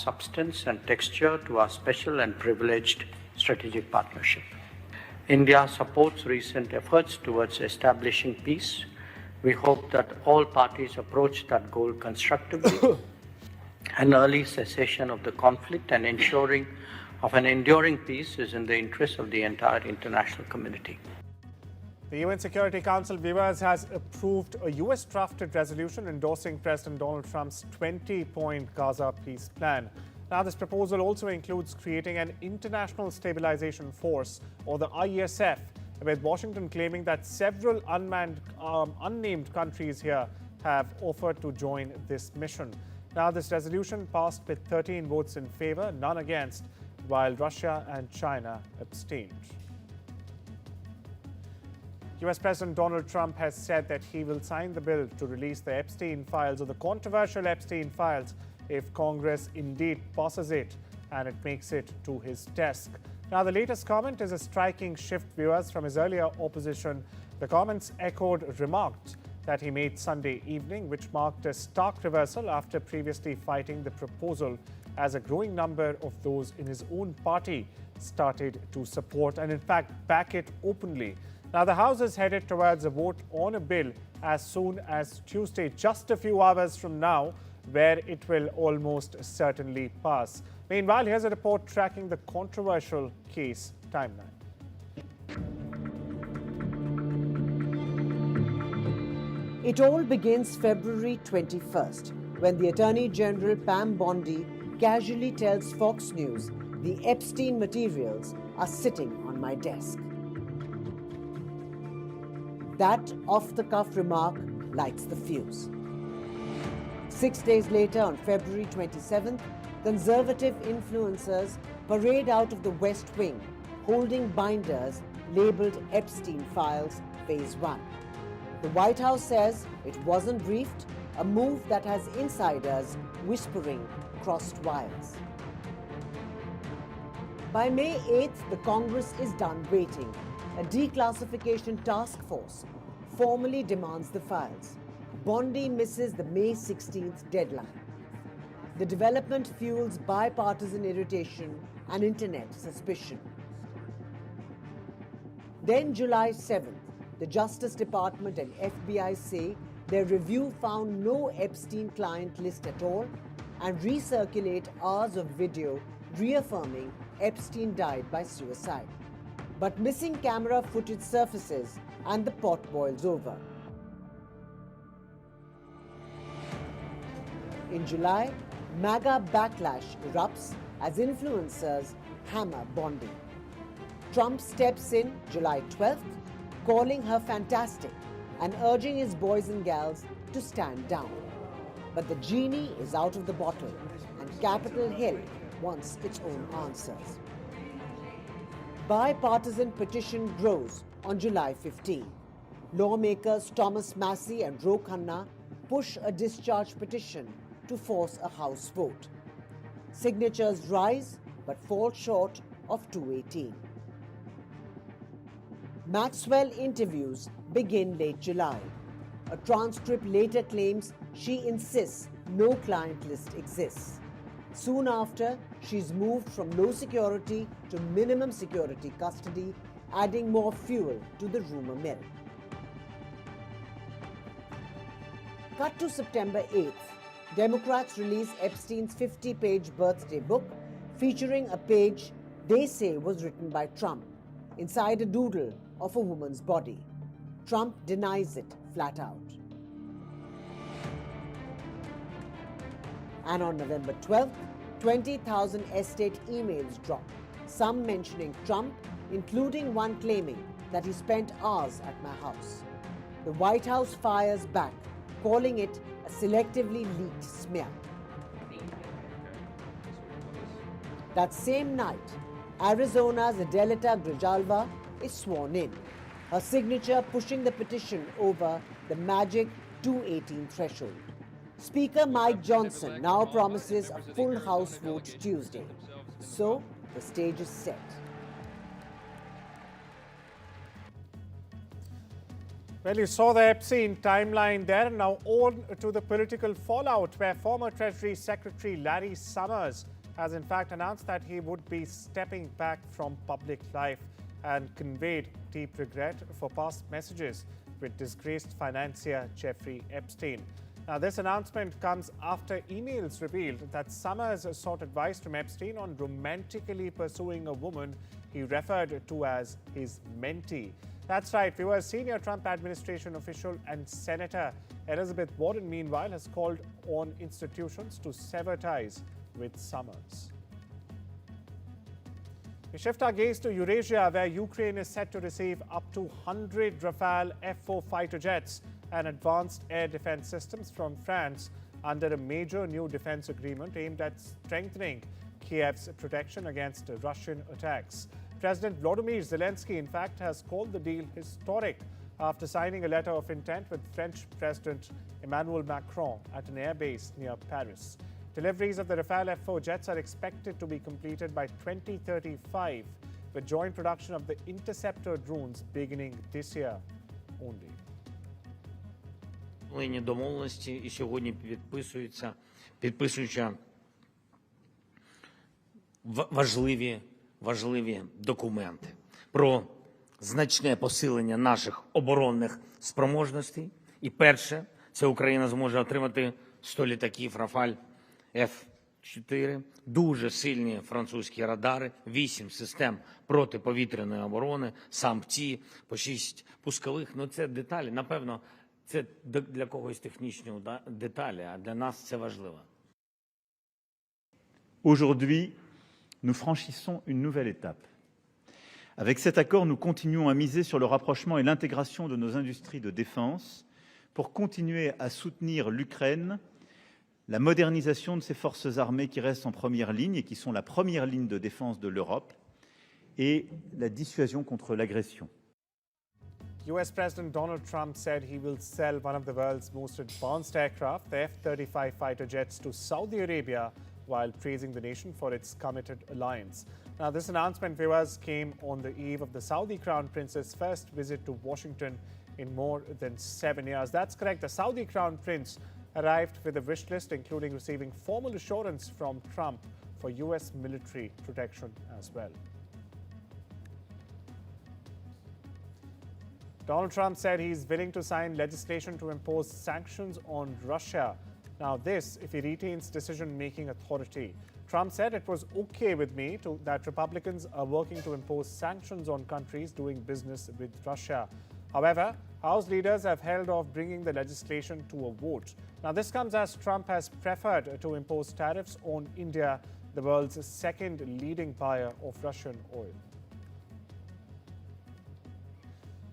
substance and texture to our special and privileged strategic partnership. India supports recent efforts towards establishing peace. We hope that all parties approach that goal constructively. An early cessation of the conflict and ensuring of an enduring peace is in the interest of the entire international community. The UN Security Council, viewers, has approved a US-drafted resolution endorsing President Donald Trump's 20-point Gaza peace plan. Now, this proposal also includes creating an International Stabilization Force, or the ISF, with Washington claiming that several unnamed countries here have offered to join this mission. Now, this resolution passed with 13 votes in favor, none against, while Russia and China abstained. US President Donald Trump has said that he will sign the bill to release the Epstein files, or the controversial Epstein files, if Congress indeed passes it and it makes it to his desk. Now, the latest comment is a striking shift, viewers, from his earlier opposition. The comments echoed remarks that he made Sunday evening, which marked a stark reversal after previously fighting the proposal, as a growing number of those in his own party started to support and, in fact, back it openly. Now, the House is headed towards a vote on a bill as soon as Tuesday, just a few hours from now, where it will almost certainly pass. Meanwhile, here's a report tracking the controversial case timeline. It all begins February 21st, when the Attorney General Pam Bondi casually tells Fox News, "The Epstein materials are sitting on my desk." That off-the-cuff remark lights the fuse. 6 days later, on February 27th, conservative influencers parade out of the West Wing, holding binders labeled Epstein Files Phase 1. The White House says it wasn't briefed, a move that has insiders whispering crossed wires. By May 8th, the Congress is done waiting. A declassification task force formally demands the files. Bondi misses the May 16th deadline. The development fuels bipartisan irritation and internet suspicion. Then July 7th, the Justice Department and FBI say their review found no Epstein client list at all and recirculate hours of video reaffirming Epstein died by suicide. But missing camera footage surfaces and the pot boils over. In July, MAGA backlash erupts as influencers hammer Bondi. Trump steps in July 12th, calling her fantastic and urging his boys and gals to stand down. But the genie is out of the bottle and Capitol Hill wants its own answers. Bipartisan petition grows on July 15. Lawmakers Thomas Massey and Ro Khanna push a discharge petition to force a House vote. Signatures rise but fall short of 218. Maxwell interviews begin late July. A transcript later claims she insists no client list exists. Soon after, she's moved from low security to minimum security custody, adding more fuel to the rumor mill. Cut to September 8th. Democrats release Epstein's 50-page birthday book, featuring a page they say was written by Trump, inside a doodle of a woman's body. Trump denies it flat out. And on November 12th, 20,000 estate emails drop, some mentioning Trump, including one claiming that he spent hours at my house. The White House fires back, calling it a selectively leaked smear. That same night, Arizona's Adelita Grijalva is sworn in, her signature pushing the petition over the magic 218 threshold. Speaker Mike Johnson now promises a full House vote Tuesday. So, the stage is set. Well, you saw the Epstein timeline there. Now on to the political fallout, where former Treasury Secretary Larry Summers has in fact announced that he would be stepping back from public life and conveyed deep regret for past messages with disgraced financier Jeffrey Epstein. Now, this announcement comes after emails revealed that Summers sought advice from Epstein on romantically pursuing a woman he referred to as his mentee. That's right, viewers. Senior Trump administration official and Senator Elizabeth Warren, meanwhile, has called on institutions to sever ties with Summers. We shift our gaze to Eurasia, where Ukraine is set to receive up to 100 Rafale F-4 fighter jets and advanced air defense systems from France under a major new defense agreement aimed at strengthening Kiev's protection against Russian attacks. President Volodymyr Zelensky, in fact, has called the deal historic after signing a letter of intent with French President Emmanuel Macron at an airbase near Paris. Deliveries of the Rafale F-4 jets are expected to be completed by 2035, with joint production of the interceptor drones beginning this year only. Домовленості і сьогодні підписуються важливі документи про значне посилення наших оборонних спроможностей. І перше, це Україна зможе отримати 100 літаків Рафаль F-4, дуже сильні французькі радари, 8 систем протиповітряної оборони, самці, по 6 пускових. Ну це деталі, напевно, це для когось технічні деталі, а для нас це важливо. Aujourd'hui, nous franchissons une nouvelle étape. Avec cet accord, nous continuons à miser sur le rapprochement et l'intégration de nos industries de défense pour continuer à soutenir l'Ukraine, la modernisation de ses forces armées qui restent en première ligne et qui sont la première ligne de défense de l'Europe, et la dissuasion contre l'agression. US President Donald Trump said he will sell one of the world's most advanced aircraft, the F-35 fighter jets, to Saudi Arabia, while praising the nation for its committed alliance. Now, this announcement, viewers, came on the eve of the Saudi Crown Prince's first visit to Washington in more than 7 years. That's correct. The Saudi Crown Prince arrived with a wish list, including receiving formal assurance from Trump for US military protection as well. Donald Trump said he's willing to sign legislation to impose sanctions on Russia. Now this, if he retains decision-making authority. Trump said it was okay with me that Republicans are working to impose sanctions on countries doing business with Russia. However, House leaders have held off bringing the legislation to a vote. Now this comes as Trump has preferred to impose tariffs on India, the world's second leading buyer of Russian oil.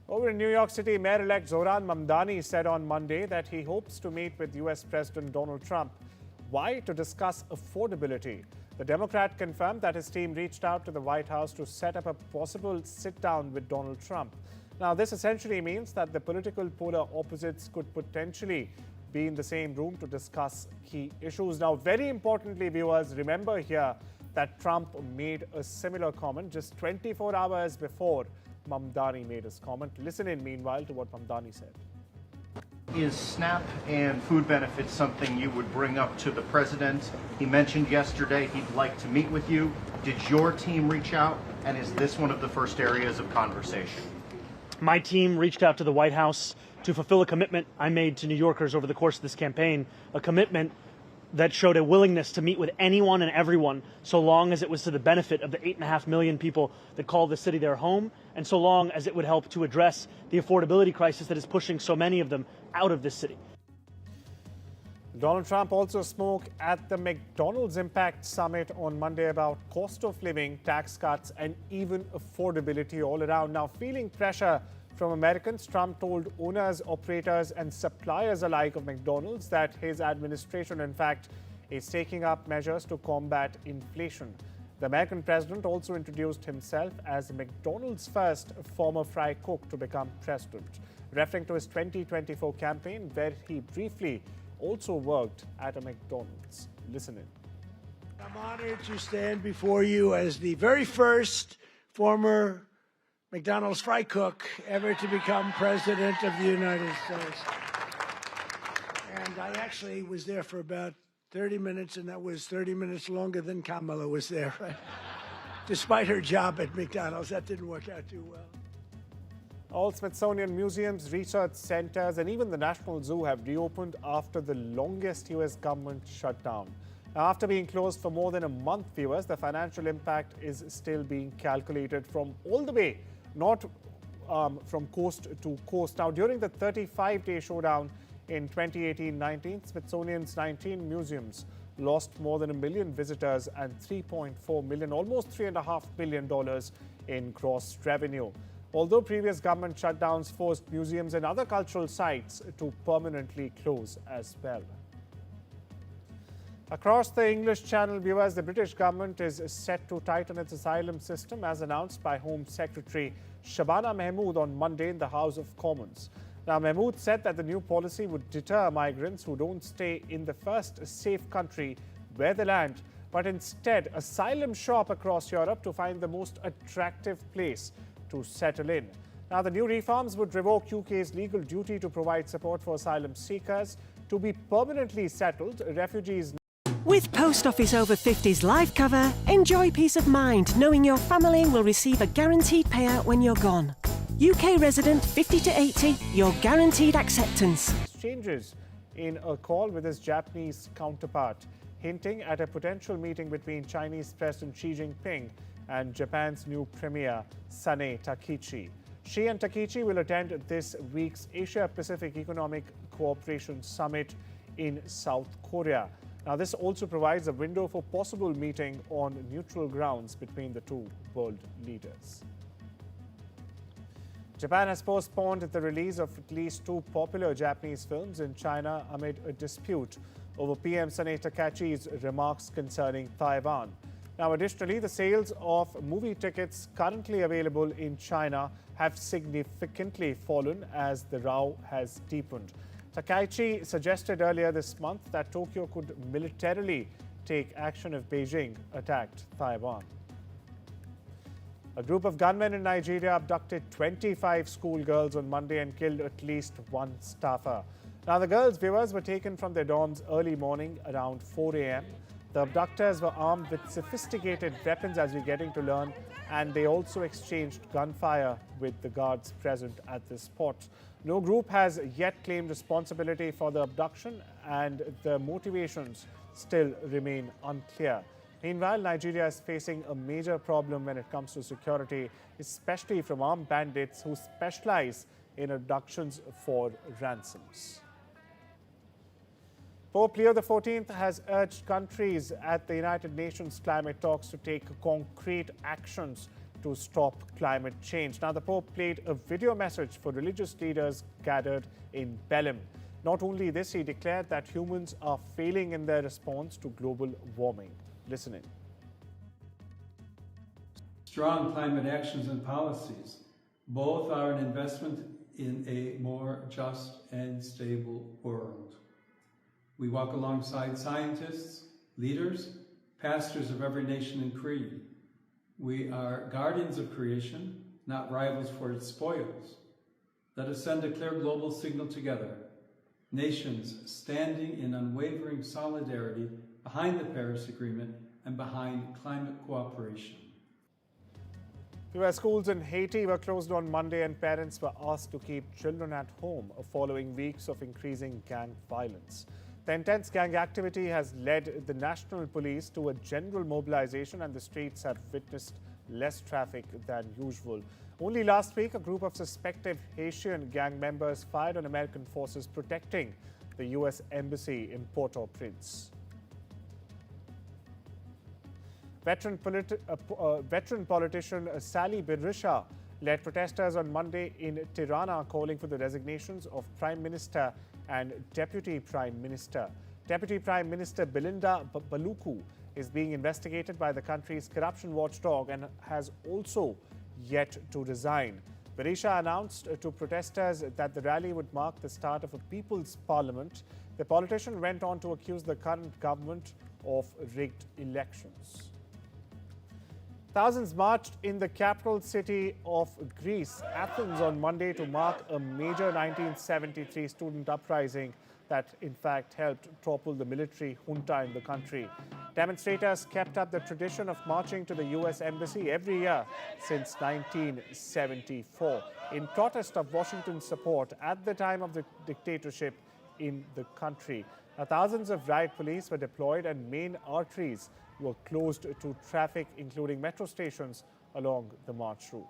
Over in New York City, Mayor-elect Zohran Mamdani said on Monday that he hopes to meet with US President Donald Trump. Why? To discuss affordability. The Democrat confirmed that his team reached out to the White House to set up a possible sit-down with Donald Trump. Now, this essentially means that the political polar opposites could potentially be in the same room to discuss key issues. Now, very importantly, viewers, remember here that Trump made a similar comment just 24 hours before Mamdani made his comment. Listen in, meanwhile, to what Mamdani said. Is SNAP and food benefits something you would bring up to the president? He mentioned yesterday he'd like to meet with you. Did your team reach out? And is this one of the first areas of conversation? My team reached out to the White House to fulfill a commitment I made to New Yorkers over the course of this campaign, a commitment that showed a willingness to meet with anyone and everyone, so long as it was to the benefit of the 8.5 million people that call the city their home, and so long as it would help to address the affordability crisis that is pushing so many of them out of this city. Donald Trump also spoke at the McDonald's Impact Summit on Monday about cost of living, tax cuts, and even affordability all around. Now, feeling pressure from Americans, Trump told owners, operators, and suppliers alike of McDonald's that his administration, in fact, is taking up measures to combat inflation. The American president also introduced himself as McDonald's first former fry cook to become president, referring to his 2024 campaign, where he briefly also worked at a McDonald's. Listen in. I'm honored to stand before you as the very first former McDonald's fry cook ever to become president of the United States. And I actually was there for about 30 minutes, and that was 30 minutes longer than Kamala was there. Despite her job at McDonald's, that didn't work out too well. All Smithsonian museums, research centers, and even the National Zoo have reopened after the longest U.S. government shutdown. Now, after being closed for more than a month, viewers, the financial impact is still being calculated from all the way, not from coast to coast. Now, during the 35-day showdown in 2018-19, Smithsonian's 19 museums lost more than 1 million visitors and $3.4 million, almost $3.5 billion in gross revenue. Although previous government shutdowns forced museums and other cultural sites to permanently close as well. Across the English Channel, viewers, the British government is set to tighten its asylum system as announced by Home Secretary Shabana Mahmood on Monday in the House of Commons. Now, Mahmood said that the new policy would deter migrants who don't stay in the first safe country where they land, but instead asylum shop across Europe to find the most attractive place to settle in. Now, the new reforms would revoke UK's legal duty to provide support for asylum seekers. To be permanently settled, refugees. With Post Office Over 50s life cover, enjoy peace of mind knowing your family will receive a guaranteed payout when you're gone. UK resident 50 to 80, your guaranteed acceptance. Changes in a call with his Japanese counterpart, hinting at a potential meeting between Chinese President Xi Jinping and Japan's new premier, Sanae Takichi. Xi and Takichi will attend this week's Asia-Pacific Economic Cooperation Summit in South Korea. Now, this also provides a window for possible meeting on neutral grounds between the two world leaders. Japan has postponed the release of at least 2 popular Japanese films in China amid a dispute over PM Sanae Takachi's remarks concerning Taiwan. Now, additionally, the sales of movie tickets currently available in China have significantly fallen as the row has deepened. Takaichi suggested earlier this month that Tokyo could militarily take action if Beijing attacked Taiwan. A group of gunmen in Nigeria abducted 25 schoolgirls on Monday and killed at least 1 staffer. Now, the girls' viewers were taken from their dorms early morning around 4 a.m. The abductors were armed with sophisticated weapons, as we're getting to learn, and they also exchanged gunfire with the guards present at this spot. No group has yet claimed responsibility for the abduction, and the motivations still remain unclear. Meanwhile, Nigeria is facing a major problem when it comes to security, especially from armed bandits who specialize in abductions for ransoms. Pope Leo XIV has urged countries at the United Nations climate talks to take concrete actions to stop climate change. Now, the Pope played a video message for religious leaders gathered in Belém. Not only this, he declared that humans are failing in their response to global warming. Listen in. Strong climate actions and policies. Both are an investment in a more just and stable world. We walk alongside scientists, leaders, pastors of every nation and creed. We are guardians of creation, not rivals for its spoils. Let us send a clear global signal together. Nations standing in unwavering solidarity behind the Paris Agreement and behind climate cooperation. US schools in Haiti were closed on Monday and parents were asked to keep children at home following weeks of increasing gang violence. The intense gang activity has led the national police to a general mobilization, and the streets have witnessed less traffic than usual. Only last week, a group of suspected Haitian gang members fired on American forces protecting the U.S. Embassy in Port-au-Prince. Veteran politician Sally Berisha led protesters on Monday in Tirana calling for the resignations of Prime Minister and Deputy Prime Minister. Deputy Prime Minister Belinda Baluku is being investigated by the country's corruption watchdog and has also yet to resign. Berisha announced to protesters that the rally would mark the start of a people's parliament. The politician went on to accuse the current government of rigged elections. Thousands marched in the capital city of Greece, Athens, on Monday to mark a major 1973 student uprising that in fact helped topple the military junta in the country. Demonstrators kept up the tradition of marching to the US Embassy every year since 1974 in protest of Washington's support at the time of the dictatorship in the country. Now, thousands of riot police were deployed and main arteries were closed to traffic, including metro stations along the march route.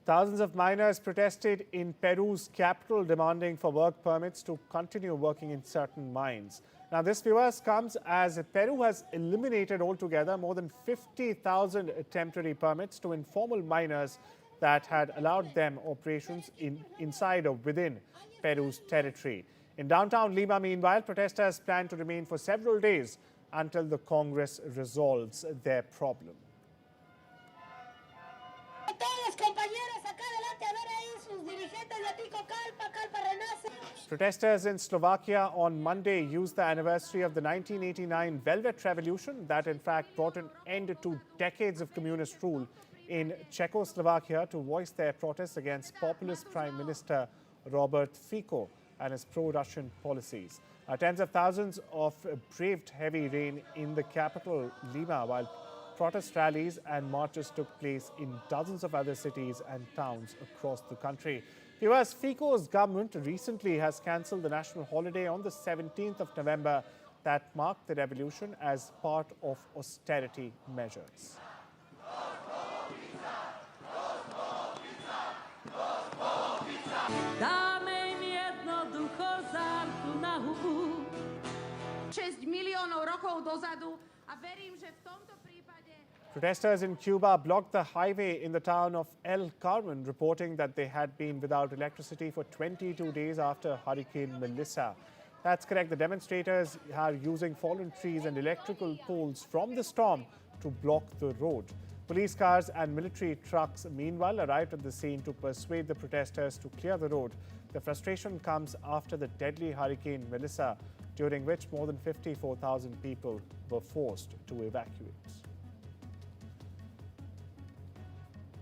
Thousands of miners protested in Peru's capital, demanding for work permits to continue working in certain mines. Now, this, viewers, comes as Peru has eliminated altogether more than 50,000 temporary permits to informal miners that had allowed them operations inside or within Peru's territory. In downtown Lima, meanwhile, protesters plan to remain for several days until the Congress resolves their problem. Protesters in Slovakia on Monday used the anniversary of the 1989 Velvet Revolution that in fact brought an end to decades of communist rule in Czechoslovakia to voice their protests against populist Prime Minister Robert Fico and his pro-Russian policies. Tens of thousands of braved heavy rain in the capital, Lima, while protest rallies and marches took place in dozens of other cities and towns across the country. Viewers, Fico's government recently has cancelled the national holiday on the 17th of November that marked the revolution as part of austerity measures. Protesters in Cuba blocked the highway in the town of El Carmen, reporting that they had been without electricity for 22 days after Hurricane Melissa. That's correct. The demonstrators are using fallen trees and electrical poles from the storm to block the road. Police cars and military trucks, meanwhile, arrived at the scene to persuade the protesters to clear the road. The frustration comes after the deadly Hurricane Melissa, during which more than 54,000 people were forced to evacuate.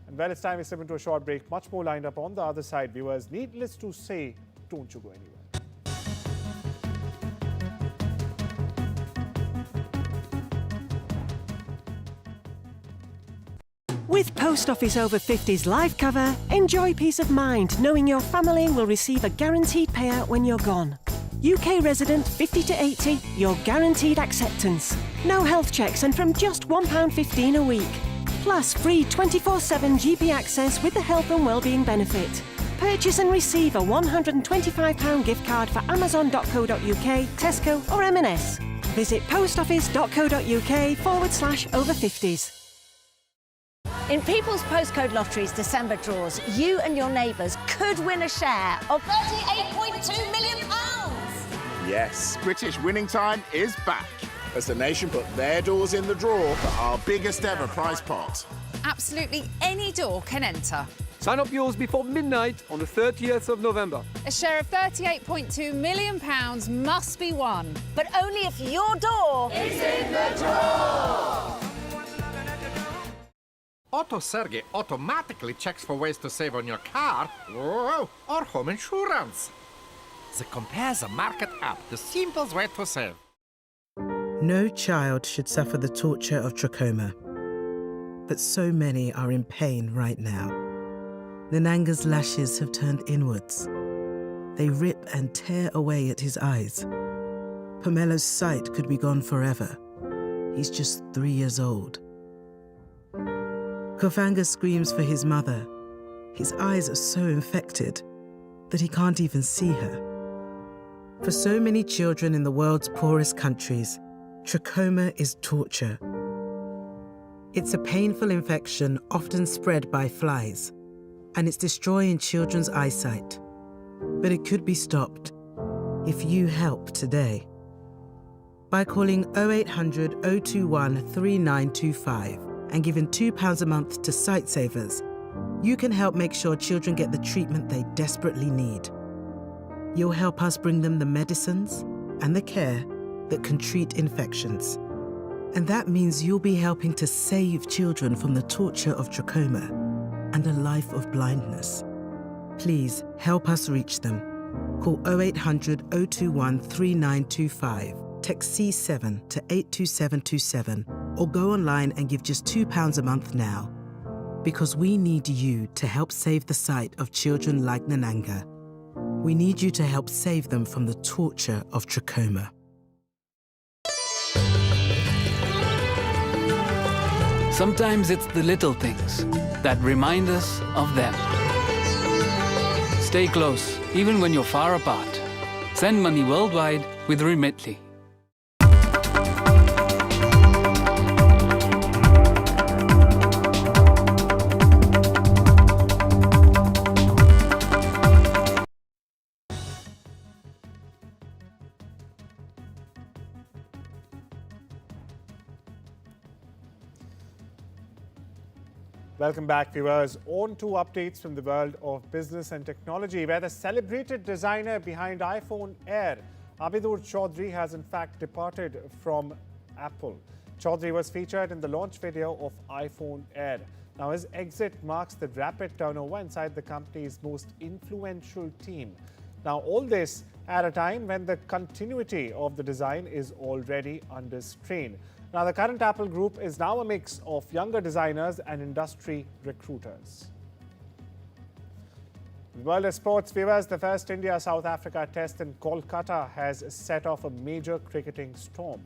And well, it's time we slip into a short break. Much more lined up on the other side, viewers. Needless to say, don't you go anywhere. With Post Office Over 50's life cover, enjoy peace of mind knowing your family will receive a guaranteed payout when you're gone. UK resident 50 to 80, your guaranteed acceptance. No health checks and from just £1.15 a week. Plus free 24/7 GP access with the health and wellbeing benefit. Purchase and receive a £125 gift card for amazon.co.uk, Tesco or M&S. Visit postoffice.co.uk/over50s. In People's Postcode Lottery's December draws, you and your neighbours could win a share of £38.2 million. Yes, British Winning Time is back as the nation put their doors in the draw for our biggest ever prize pot. Absolutely any door can enter. Sign up yours before midnight on the 30th of November. A share of £38.2 million must be won. But only if your door is in the draw. Auto Sergey automatically checks for ways to save on your car or home insurance. They compare the market app, the simplest way to save. No child should suffer the torture of trachoma, but so many are in pain right now. Nananga's lashes have turned inwards. They rip and tear away at his eyes. Pomelo's sight could be gone forever. He's just 3 years old. Kofanga screams for his mother. His eyes are so infected that he can't even see her. For so many children in the world's poorest countries, trachoma is torture. It's a painful infection often spread by flies, and it's destroying children's eyesight. But it could be stopped if you help today. By calling 0800 021 3925 and giving £2 a month to Sightsavers, you can help make sure children get the treatment they desperately need. you'll help us bring them the medicines and the care that can treat infections. And that means you'll be helping to save children from the torture of trachoma and a life of blindness. Please help us reach them. Call 0800 021 3925, text C7 to 82727, or go online and give just £2 a month now. Because we need you to help save the sight of children like Nananga. We need you to help save them from the torture of trachoma. Sometimes it's the little things that remind us of them. Stay close, even when you're far apart. Send money worldwide with Remitly. Welcome back, viewers. On to updates from the world of business and technology, where the celebrated designer behind iPhone Air, Abhidur Chaudhry, has in fact departed from Apple. Chaudhry was featured in the launch video of iPhone Air. Now, his exit marks the rapid turnover inside the company's most influential team. Now, all this at a time when the continuity of the design is already under strain. Now, the current Apple group is now a mix of younger designers and industry recruiters. In the world of sports, viewers, the first India-South Africa test in Kolkata has set off a major cricketing storm.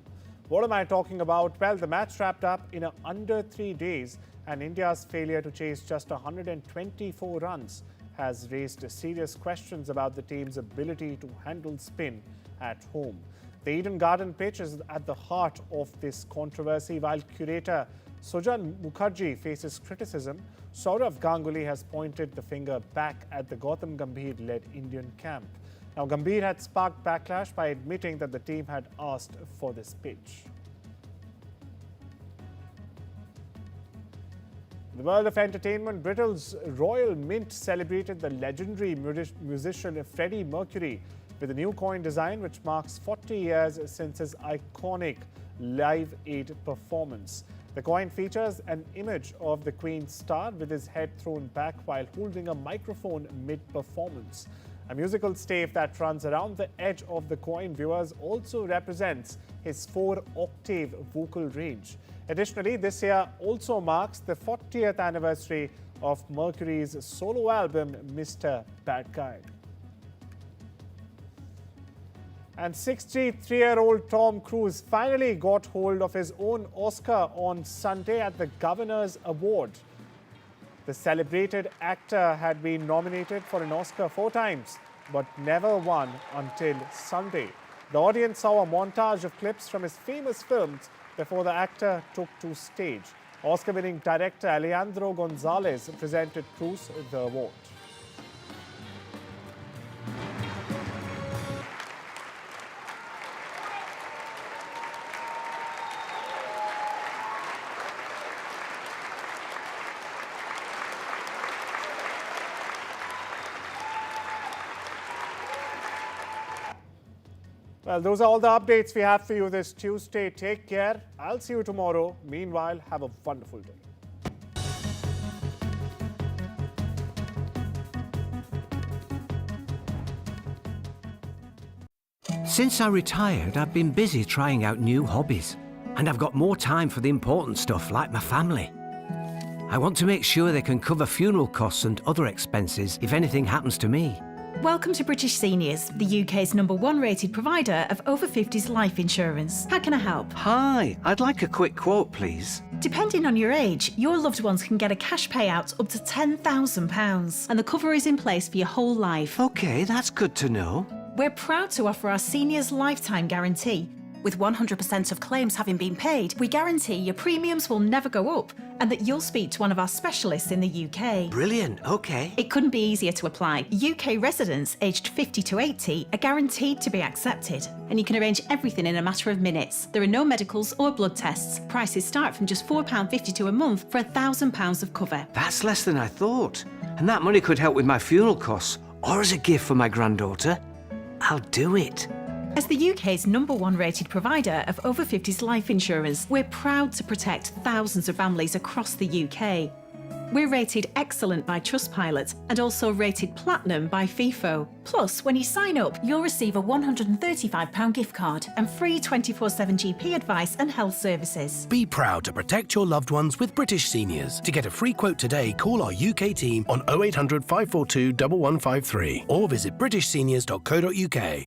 What am I talking about? Well, the match wrapped up in under 3 days, and India's failure to chase just 124 runs has raised serious questions about the team's ability to handle spin at home. The Eden Garden pitch is at the heart of this controversy. While curator Sujan Mukherjee faces criticism, Sourav Ganguly has pointed the finger back at the Gautam Gambhir-led Indian camp. Now, Gambhir had sparked backlash by admitting that the team had asked for this pitch. In the world of entertainment, Britain's Royal Mint celebrated the legendary musician Freddie Mercury with a new coin design which marks 40 years since his iconic Live Aid performance. The coin features an image of the Queen's star with his head thrown back while holding a microphone mid-performance. A musical stave that runs around the edge of the coin, viewers, also represents his 4-octave vocal range. Additionally, this year also marks the 40th anniversary of Mercury's solo album, Mr. Bad Guy. And 63-year-old Tom Cruise finally got hold of his own Oscar on Sunday at the Governor's Award. The celebrated actor had been nominated for an Oscar 4 times, but never won until Sunday. The audience saw a montage of clips from his famous films before the actor took to stage. Oscar-winning director Alejandro Gonzalez presented Cruise the award. Well, those are all the updates we have for you this Tuesday. Take care. I'll see you tomorrow. Meanwhile, have a wonderful day. Since I retired, I've been busy trying out new hobbies. And I've got more time for the important stuff like my family. I want to make sure they can cover funeral costs and other expenses if anything happens to me. Welcome to British Seniors, the UK's #1 rated provider of over 50s life insurance. How can I help? Hi, I'd like a quick quote, please. Depending on your age, your loved ones can get a cash payout up to £10,000, and the cover is in place for your whole life. OK, that's good to know. We're proud to offer our Seniors Lifetime Guarantee. With 100% of claims having been paid, we guarantee your premiums will never go up and that you'll speak to one of our specialists in the UK. Brilliant, OK. It couldn't be easier to apply. UK residents aged 50 to 80 are guaranteed to be accepted, and you can arrange everything in a matter of minutes. There are no medicals or blood tests. Prices start from just £4.52 a month for £1,000 of cover. That's less than I thought. And that money could help with my funeral costs or as a gift for my granddaughter. I'll do it. As the UK's #1 rated provider of over 50s life insurance, we're proud to protect thousands of families across the UK. We're rated excellent by Trustpilot and also rated platinum by FIFO. Plus, when you sign up, you'll receive a £135 gift card and free 24/7 GP advice and health services. Be proud to protect your loved ones with British Seniors. To get a free quote today, call our UK team on 0800 542 1153 or visit britishseniors.co.uk.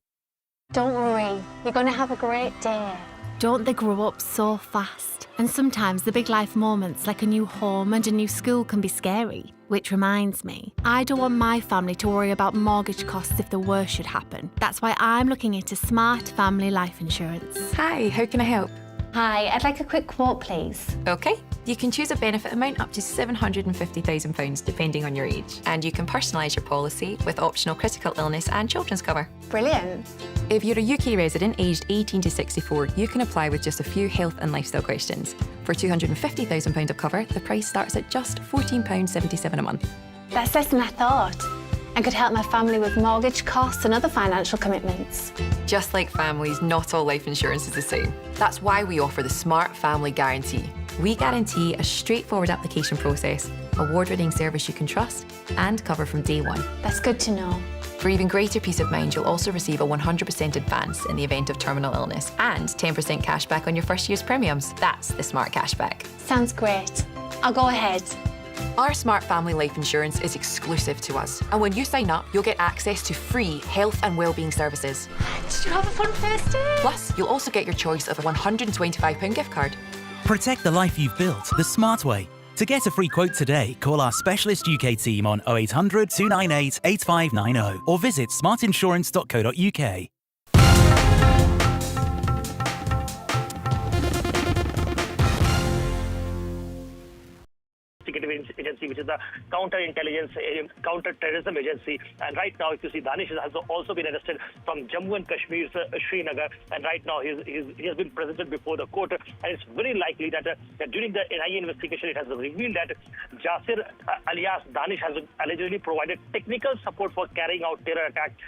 Don't worry, you're going to have a great day. Don't they grow up so fast? And sometimes the big life moments like a new home and a new school can be scary. Which reminds me, I don't want my family to worry about mortgage costs if the worst should happen. That's why I'm looking into Smart Family Life Insurance. Hi, how can I help? Hi, I'd like a quick quote, please. OK, you can choose a benefit amount up to £750,000 depending on your age. And you can personalise your policy with optional critical illness and children's cover. Brilliant. If you're a UK resident aged 18 to 64, you can apply with just a few health and lifestyle questions. For £250,000 of cover, the price starts at just £14.77 a month. That's less than I thought. And could help my family with mortgage costs and other financial commitments. Just like families, not all life insurance is the same. That's why we offer the Smart Family Guarantee. We guarantee a straightforward application process, award-winning service you can trust, and cover from day one. That's good to know. For even greater peace of mind, you'll also receive a 100% advance in the event of terminal illness and 10% cashback on your first year's premiums. That's the Smart Cashback. Sounds great. I'll go ahead. Our Smart Family Life Insurance is exclusive to us. And when you sign up, you'll get access to free health and wellbeing services. Did you have a fun first day? Plus, you'll also get your choice of a £125 gift card. Protect the life you've built the smart way. To get a free quote today, call our specialist UK team on 0800 298 8590 or visit smartinsurance.co.uk. Agency, which is the counter-terrorism agency. And right now, if you see, Danish has also been arrested from Jammu and Kashmir's Srinagar. And right now, he has been presented before the court. And it's very likely that during the NIA investigation, it has revealed that Jasir alias Danish has allegedly provided technical support for carrying out terror attacks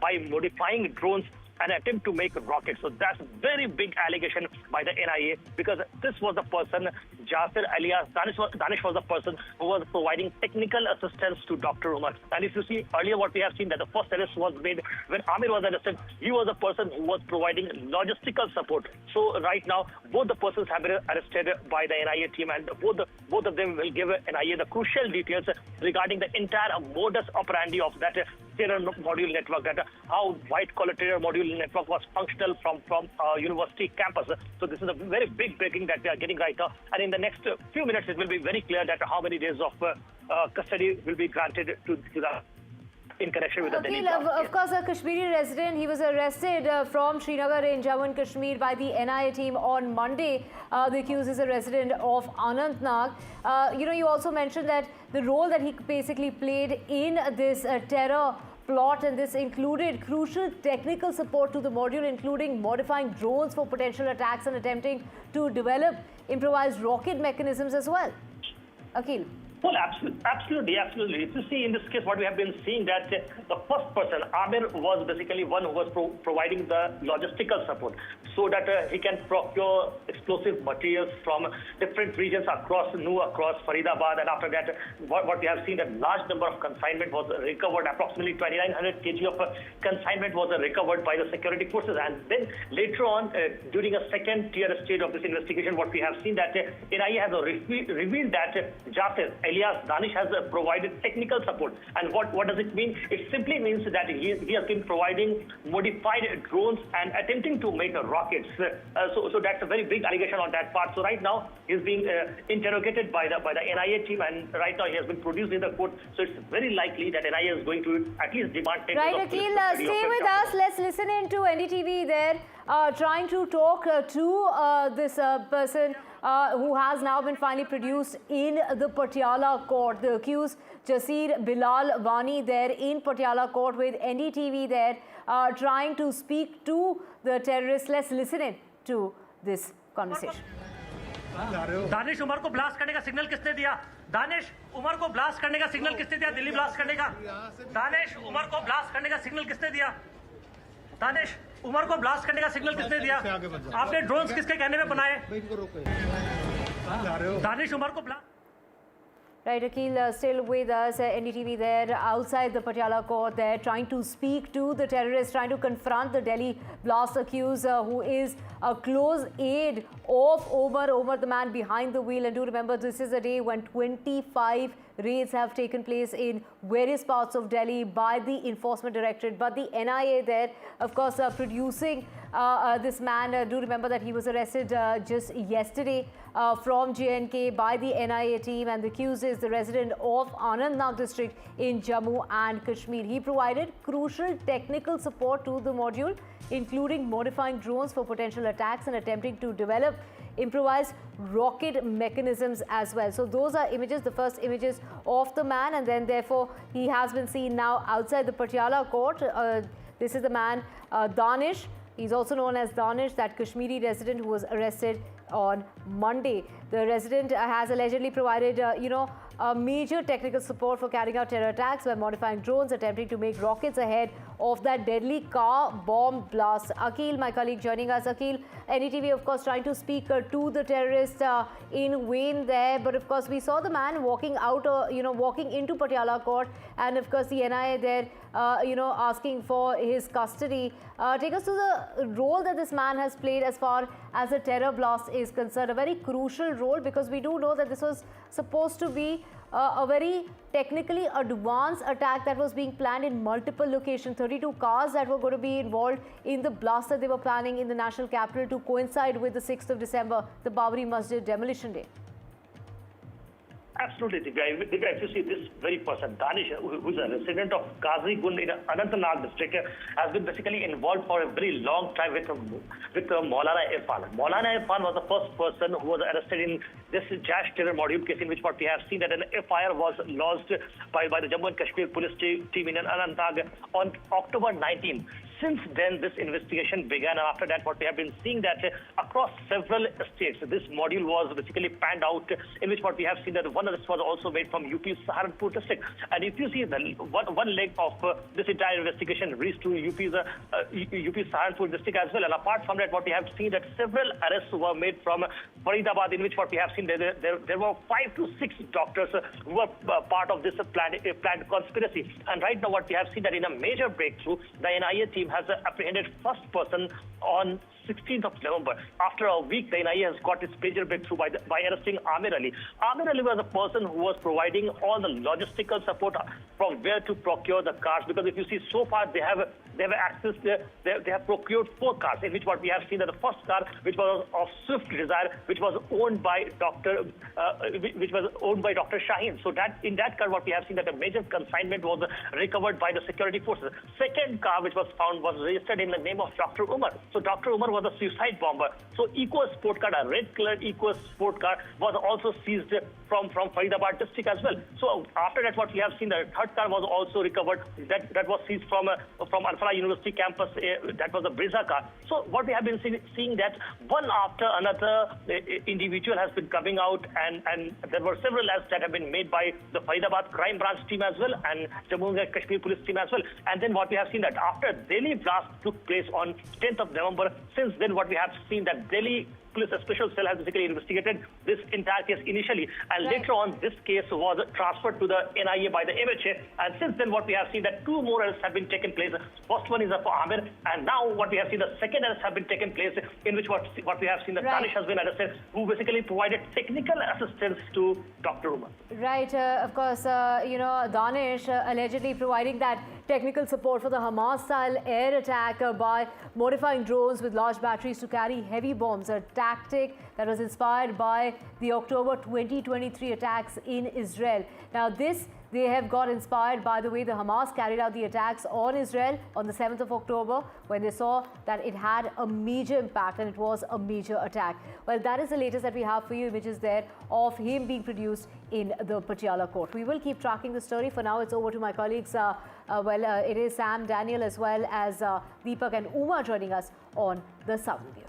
by modifying drones an attempt to make rockets. So that's a very big allegation by the NIA, because this was the person, Jasir alias Danish was the person who was providing technical assistance to Dr. Umar. And if you see earlier what we have seen, that the first arrest was made when Amir was arrested. He was the person who was providing logistical support. So right now, both the persons have been arrested by the NIA team, and both of them will give NIA the crucial details regarding the entire modus operandi of that terror module network, that how white-collar terror module network was functional from university campus. So this is a very big breaking that we are getting right now. And in the next few minutes, it will be very clear that how many days of custody will be granted to the in connection with the Delhi blast. Of course, a Kashmiri resident, he was arrested from Srinagar in Jammu and Kashmir by the NIA team on Monday. The accused is a resident of Anantnag. You also mentioned that the role that he basically played in this terror plot, and this included crucial technical support to the module, including modifying drones for potential attacks and attempting to develop improvised rocket mechanisms as well. Akhil. Well, absolutely. If you see in this case, what we have been seeing, that the first person, Amir, was basically one who was providing the logistical support so that he can procure explosive materials from different regions across Faridabad. And after that, what we have seen, a large number of consignment was recovered. Approximately 2,900 kg of consignment was recovered by the security forces. And then later on, during a second tier stage of this investigation, what we have seen, that NIA has revealed that Jasir alias Danish has provided technical support. And what does it mean? It simply means that he has been providing modified drones and attempting to make rockets. So that's a very big allegation on that part. So right now he's being interrogated by the NIA team, and right now he has been produced in the court. So it's very likely that NIA is going to at least demand. Right, Akhil, stay with us. Let's listen in to NDTV there, trying to talk to this person who has now been finally produced in the Patiala court. The accused, Jasir Bilal Wani, there in Patiala court with NDTV there, trying to speak to the terrorists. Let's listen in to this conversation. Danish Umar को blast करने का signal किसने दिया? दानिश उमर को blast करने का signal किसने दिया? दिल्ली ब्लास्ट करने का? दानिश उमर को ब्लास्ट करने का सिग्नल किसने दिया? दानिश उमर को ब्लास्ट करने का सिग्नल किसने दिया? आपने ड्रोन्स किसके कहने में बनाए? दानिश उमर को blast Right, Akhil, still with us, NDTV there outside the Patiala court there, trying to speak to the terrorist, trying to confront the Delhi blast accused, who is a close aide of Omar, the man behind the wheel. And do remember, this is a day when 25 raids have taken place in various parts of Delhi by the Enforcement Directorate. But the NIA there, of course, producing this man. Do remember that he was arrested just yesterday from JNK by the NIA team, and the accused is the resident of Anantnag district in Jammu and Kashmir. He provided crucial technical support to the module, including modifying drones for potential attacks and attempting to develop improvised rocket mechanisms as well. So those are images, the first images of the man, and then therefore he has been seen now outside the Patiala court. This is the man, Danish. He's also known as Danish, that Kashmiri resident who was arrested on Monday. The resident has allegedly provided, major technical support for carrying out terror attacks by modifying drones, attempting to make rockets ahead of that deadly car bomb blast. Akhil, my colleague, joining us. Akhil, NDTV, of course, trying to speak to the terrorist in vain there. But of course, we saw the man walking out, walking into Patiala court, and of course, the NIA there, asking for his custody. Take us to the role that this man has played as far as the terror blast is concerned. A very crucial role, because we do know that this was supposed to be a very technically advanced attack that was being planned in multiple locations. 32 cars that were going to be involved in the blast that they were planning in the national capital to coincide with the 6th of December, the Babri Masjid demolition day. Absolutely, Divya. If you see this very person, Danish, who's a resident of Qazi Gund in Anantnag district, has been basically involved for a very long time with Maulana Irfan. Maulana Irfan was the first person who was arrested in this Jash terror module case, in which what we have seen that an FIR was lodged by the Jammu and Kashmir police team in Anantnag on October 19. Since then, this investigation began, and after that, what we have been seeing that across several states, this module was basically panned out, in which what we have seen that one arrest was also made from UP's Saharanpur district. And if you see the one leg of this entire investigation reached to UP's Saharanpur district as well. And apart from that, what we have seen that several arrests were made from Faridabad, in which what we have seen there were 5 to 6 doctors who were part of this planned conspiracy. And right now, what we have seen that in a major breakthrough, the NIA team has apprehended first person on 16th of November. After a week, the NIA has got its major breakthrough by arresting Amir Ali. Amir Ali was the person who was providing all the logistical support from where to procure the cars. Because if you see, so far they have access. They have procured 4 cars, in which what we have seen that the first car, which was of Swift Desire, which was owned by Dr. Shaheen. So that in that car, what we have seen that a major consignment was recovered by the security forces. Second car, which was found, was registered in the name of Dr. Umar. So Dr. Umar was a suicide bomber. So Eco Sport car, a red-colored Eco Sport car, was also seized from Faridabad district as well. So after that, what we have seen, the third car was also recovered. That was seized from Al-Falah University campus. That was a Brezza car. So what we have been seeing that one after another individual has been coming out, and there were several arrests that have been made by the Faridabad crime branch team as well, and Jammu and Kashmir police team as well. And then what we have seen that after Delhi blast took place on 10th of November, since then what we have seen that Delhi Police Special Cell has basically investigated this entire case initially, and later on this case was transferred to the NIA by the MHA. And since then what we have seen that 2 more arrests have been taken place. First one is for Amir, and now what we have seen, the second arrest have been taken place, in which what we have seen that Danish has been arrested, who basically provided technical assistance to Dr. Umar. Right, of course, Danish allegedly providing that technical support for the Hamas-style air attack by modifying drones with large batteries to carry heavy bombs, a tactic that was inspired by the October 2023 attacks in Israel. Now they have got inspired by the way the Hamas carried out the attacks on Israel on the 7th of October, when they saw that it had a major impact and it was a major attack. Well, that is the latest that we have for you, images there of him being produced in the Patiala court. We will keep tracking the story. For now, it's over to my colleagues. It is Sam, Daniel, as well as Deepak and Uma joining us on the South View.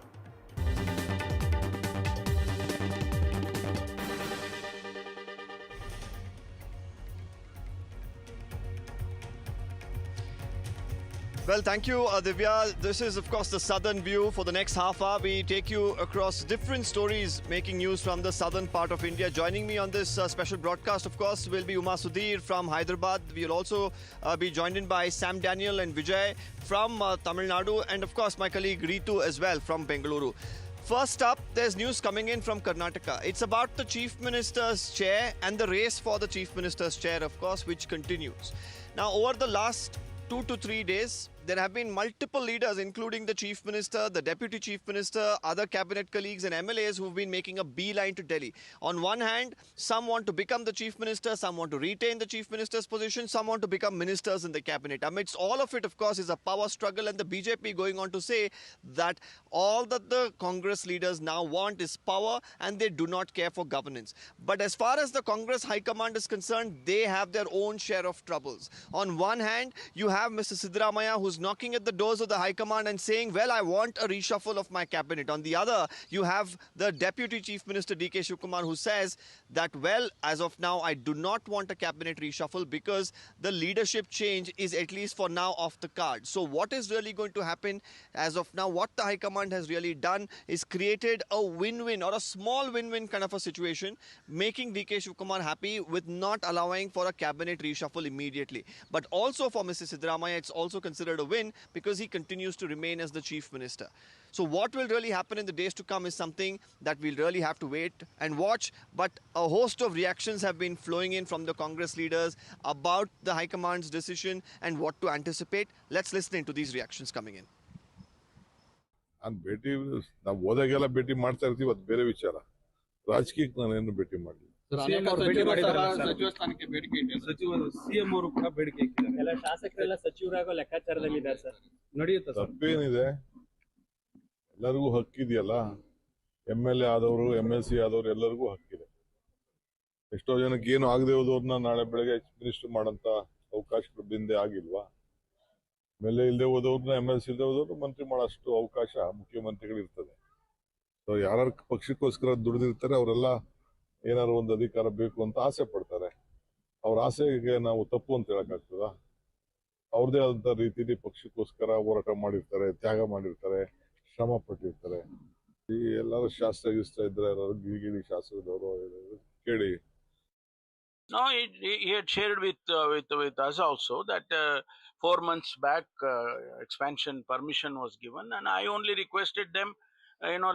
Well, thank you, Divya. This is, of course, the Southern View. For the next half hour, we take you across different stories making news from the southern part of India. Joining me on this special broadcast, of course, will be Uma Sudhir from Hyderabad. We'll also be joined in by Sam Daniel and Vijay from Tamil Nadu, and, of course, my colleague Ritu as well from Bengaluru. First up, there's news coming in from Karnataka. It's about the Chief Minister's chair and the race for the Chief Minister's chair, of course, which continues. Now, over the last 2 to 3 days, there have been multiple leaders, including the Chief Minister, the Deputy Chief Minister, other cabinet colleagues and MLAs who've been making a beeline to Delhi. On one hand, some want to become the Chief Minister, some want to retain the Chief Minister's position, some want to become ministers in the cabinet. Amidst all of it, of course, is a power struggle, and the BJP going on to say that all that the Congress leaders now want is power and they do not care for governance. But as far as the Congress High Command is concerned, they have their own share of troubles. On one hand, you have Mr. Siddaramaiah, who's knocking at the doors of the High Command and saying, well, I want a reshuffle of my cabinet. On the other, you have the Deputy Chief Minister D.K. Shivkumar, who says that, well, as of now, I do not want a cabinet reshuffle because the leadership change is at least for now off the card. So what is really going to happen as of now? What the High Command has really done is created a win-win or a small win-win kind of a situation, making D.K. Shivkumar happy with not allowing for a cabinet reshuffle immediately. But also for Mr. Siddaramaiah, it's also considered a win because he continues to remain as the Chief Minister. So what will really happen in the days to come is something that we'll really have to wait and watch. But a host of reactions have been flowing in from the Congress leaders about the High Command's decision and what to anticipate. Let's listen into these reactions coming in. ನಾನು ಭೇಟಿ ನಾವು ಹೋದಾಗೆಲ್ಲ ಭೇಟಿ ಮಾಡ್ತಾ ಇರ್ತೀವಿ, ಅದು ಬೇರೆ ವಿಚಾರ. ರಾಜಕೀಯಕ್ಕೆ ನಾನೇನು ಭೇಟಿ ಮಾಡಲಿಲ್ಲ. ಸಚಿವ ಸ್ಥಾನಕ್ಕೆ ಬೇಡಿಕೆ ಇಟ್ಟಿದ್ದಾರೆ. ಸಿಎಂ ಅವರು ಕೂಡ ಬೇಡಿಕೆ ಇಟ್ಟಿದ್ದಾರೆ. ಎಲ್ಲ ಶಾಸಕರೆಲ್ಲ ಸಚಿವರಾಗೋ ಲೆಕ್ಕಾಚಾರದಲ್ಲಿದ್ದಾರೆ ಸರ್. ನಡೆಯುತ್ತೆ ಸರ್. ತಪ್ಪೇನಿದೆ? ಎಲ್ಲರಿಗೂ ಹಕ್ಕಿದೆಯಲ್ಲ. MLA ಆದವರು, MLC ಆದವರು ಎಲ್ಲರಿಗೂ ಹಕ್ಕಿದೆ. ಎಷ್ಟೋ ಜನಕ್ಕೆ ಏನು ಆಗದೆ ಹೋದವ್ರನ್ನ ನಾಳೆ ಬೆಳಗ್ಗೆ ಮಿನಿಸ್ಟರ್ ಮಾಡೋಂಥ ಅವಕಾಶಗಳು ಹಿಂದೆ ಆಗಿಲ್ವಾ? MLA ಇಲ್ಲದೆ ಹೋದವ್ರನ್ನ MLC ಇಲ್ಲದೆ ಹೋದವ್ರು ಮಂತ್ರಿ ಮಾಡೋಷ್ಟು ಅವಕಾಶ ಮುಖ್ಯಮಂತ್ರಿಗಳು ಇರ್ತದೆ. ಸೊ ಯಾರು ಪಕ್ಷಕ್ಕೋಸ್ಕರ ದುಡಿದಿರ್ತಾರೆ ಅವರೆಲ್ಲ ಏನಾದ್ರು ಒಂದು ಅಧಿಕಾರ ಬೇಕು ಅಂತ ಆಸೆ ಪಡ್ತಾರೆ. ಅವ್ರ ಆಸೆಗೆ ನಾವು ತಪ್ಪು ಅಂತ ಹೇಳಕ್ಕಾಗ್ತದ? ಅವ್ರದೇ ಆದಂತ ರೀತಿಯಲ್ಲಿ ಪಕ್ಷಕ್ಕೋಸ್ಕರ ಹೋರಾಟ ಮಾಡಿರ್ತಾರೆ, ತ್ಯಾಗ ಮಾಡಿರ್ತಾರೆ, ಶ್ರಮ ಪಟ್ಟಿರ್ತಾರೆ. ಈ ಎಲ್ಲರೂ ಶಾಸ್ತ್ರ ಗಿಸ್ತ್ರ ಇದ್ರೆ ಎಲ್ಲರೂ ಗಿರಿಗಿರಿ ಶಾಸ್ತ್ರದವರು ಕೇಳಿ. No, he had shared with us also that 4 months back expansion permission was given, and I only requested them,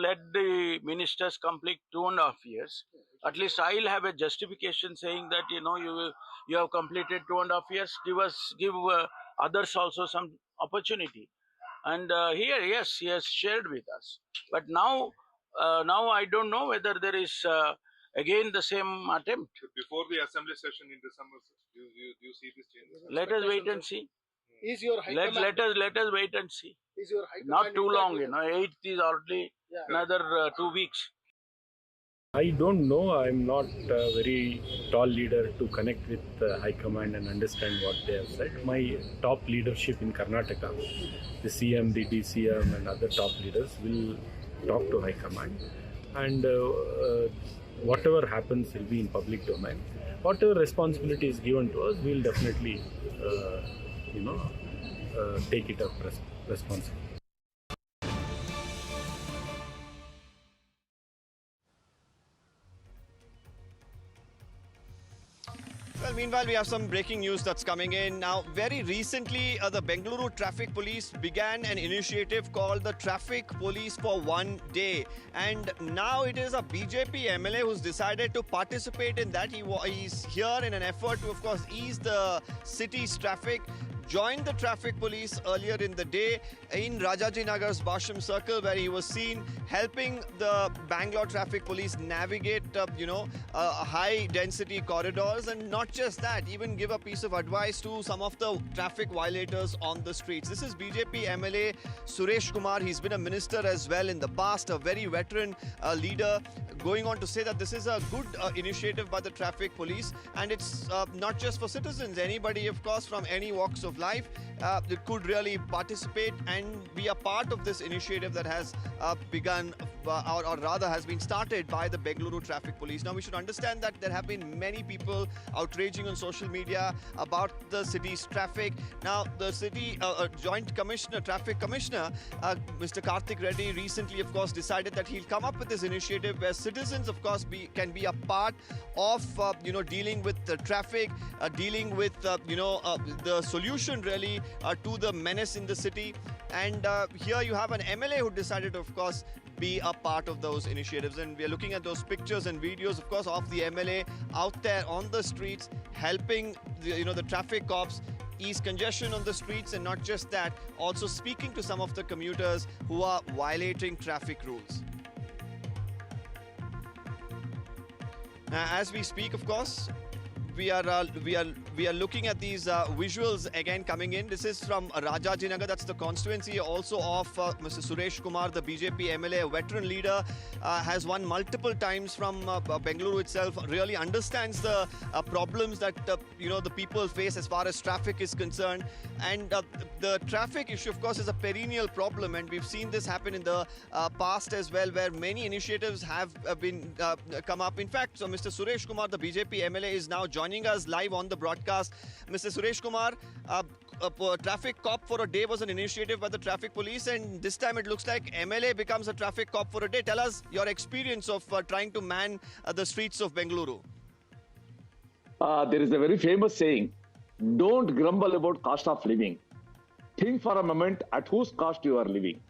let the ministers complete 2.5 years. At least I'll have a justification saying that you have completed 2.5 years. Give others also some opportunity. And here, yes, he has shared with us. But now I don't know whether there is again the same attempt. Before the assembly session in December, do you see this change? Let us wait and see. Is your high command? Let us wait and see. Is your high Not command too long, 8th is already another 2 weeks. I don't know. I'm not a very tall leader to connect with High Command and understand what they have said. My top leadership in Karnataka, the CM, the DCM and other top leaders will talk to High Command. And whatever happens will be in public domain. Whatever responsibility is given to us, we'll definitely, take it up responsibly. Well, meanwhile, we have some breaking news that's coming in. Now, very recently, the Bengaluru Traffic Police began an initiative called the Traffic Police for One Day. And now it is a BJP MLA who's decided to participate in that. He's here in an effort to, of course, ease the city's traffic. Joined the traffic police earlier in the day in Rajaji Nagar's Basham Circle, where he was seen helping the Bangalore traffic police navigate, high-density corridors. And not just that, even give a piece of advice to some of the traffic violators on the streets. This is BJP MLA Suresh Kumar. He's been a minister as well in the past, a very veteran leader, going on to say that this is a good initiative by the traffic police. And it's not just for citizens. Anybody, of course, from any walks of life that could really participate and be a part of this initiative that has begun or rather has been started by the Bengaluru Traffic Police. Now we should understand that there have been many people outraging on social media about the city's traffic. Now the city Joint Commissioner, Traffic Commissioner, Mr. Karthik Reddy recently of course decided that he'll come up with this initiative where citizens of course can be a part of dealing with the traffic, dealing with the solution really to the menace in the city. And here you have an MLA who decided to, of course, be a part of those initiatives. And we are looking at those pictures and videos, of course, of the MLA out there on the streets, helping the traffic cops ease congestion on the streets, and not just that, also speaking to some of the commuters who are violating traffic rules. As we speak, of course, we are looking at these visuals again coming in. This is from Rajajinagar, that's the constituency also of Mr. Suresh Kumar, the BJP MLA, a veteran leader, has won multiple times from Bengaluru itself, really understands the problems that the people face as far as traffic is concerned. And the traffic issue, of course, is a perennial problem, and we've seen this happen in the past as well, where many initiatives have been come up. In fact, so Mr. Suresh Kumar, the BJP MLA, is now joining us live on the broadcast. Mr. Suresh Kumar, traffic cop for a day was an initiative by the traffic police, and this time it looks like MLA becomes a traffic cop for a day. Tell us your experience of trying to man the streets of Bengaluru. There is a very famous saying, don't grumble about cost of living. Think for a moment at whose cost you are living.